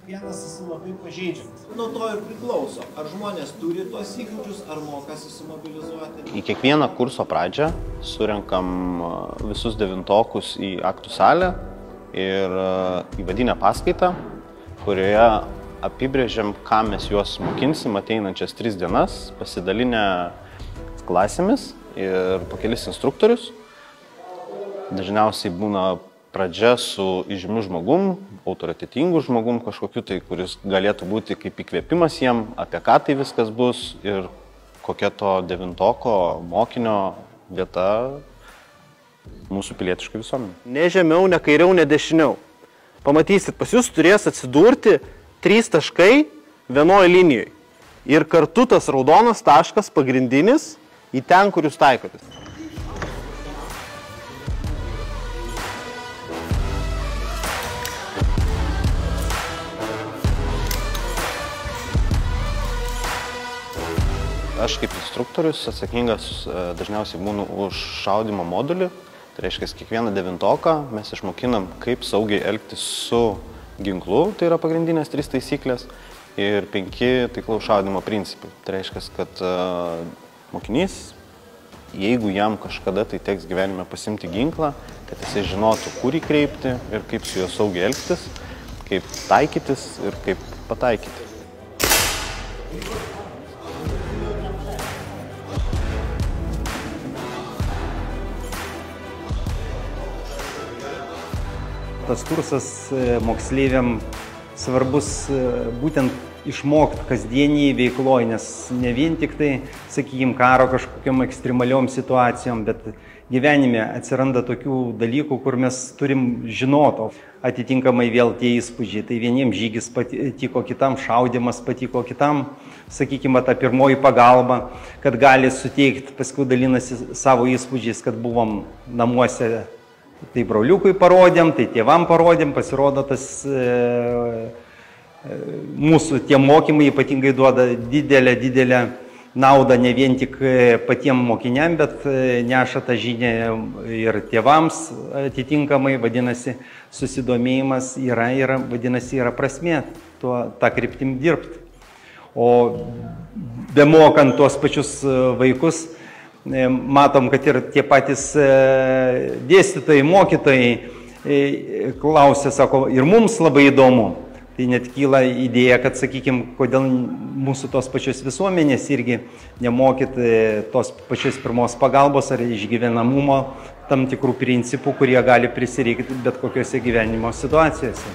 kiekvienas esi labai pažeidžiamas. Nuo to ir priklauso, ar žmonės turi tuos įgūdžius, ar mokasi sumobilizuoti. Į kiekvieną kurso pradžią surenkam visus devintokus į aktų salę ir įvadinę paskaitą, kurioje apibrėžiam, ką mes juos mokinsim ateinančias 3 dienas, pasidalinę klasėmis ir po kelis instruktorius. Dažniausiai būna pradžia su įžymiu žmogum, autoritetingu žmogum kažkokiu tai, kuris galėtų būti kaip įkvėpimas jiem, apie ką tai viskas bus ir kokia to devintoko mokinio vieta mūsų pilietiškai visuomenė. Ne žemiau, ne kairiau, ne dešiniau. Pamatysit, pas jūs turės atsidurti 3 taškai vienoje linijoje. Ir kartu tas raudonas taškas pagrindinis į ten, kur jūs taikotės. Aš kaip instruktorius atsakingas dažniausiai būnu už šaudymo modulį. Tai reiškia, kiekvieną devintoką mes išmokinam, kaip saugiai elgtis su ginklu, tai yra pagrindinės 3 taisyklės, ir 5 taiklaus šaudymo principai. Tai reiškia, kad mokinys, jeigu jam kažkada tai teks gyvenime pasimti ginklą, kad jisai žinotų, kur jį kreipti ir kaip su juo saugiai elgtis, kaip taikytis ir kaip pataikyti. Tas kursas moksleiviam svarbus būtent išmokti kasdienėje veikloje, nes ne vien tik tai, sakykime, karo kažkokiam ekstremaliom situacijom, bet gyvenime atsiranda tokių dalykų, kur mes turim žinoti, atitinkamai vėl tie įspūdžiai. Tai vieniems žygis patiko, kitam šaudimas patiko, kitam, sakykime, ta pirmoji pagalba, kad gali suteikti, paskui dalinasi savo įspūdžiais, kad buvom namuose. Tai broliukui parodėm, tai tėvam parodėm, pasirodo tas mūsų tie mokymai ypatingai duoda didelę naudą ne vien tik patiem mokiniam, bet neša tą žinią ir tėvams atitinkamai, vadinasi, susidomėjimas yra, vadinasi, yra prasmė tą kryptim dirbti. O bemokant tuos pačius vaikus, matom, kad ir tie patys dėstytojai, mokytojai klausia, sako, ir mums labai įdomu. Tai net kyla idėja, kad, sakykime, kodėl mūsų tos pačios visuomenės irgi nemokyti tos pačios pirmos pagalbos ar išgyvenamumo tam tikrų principų, kurie gali prisireikti bet kokiose gyvenimo situacijose.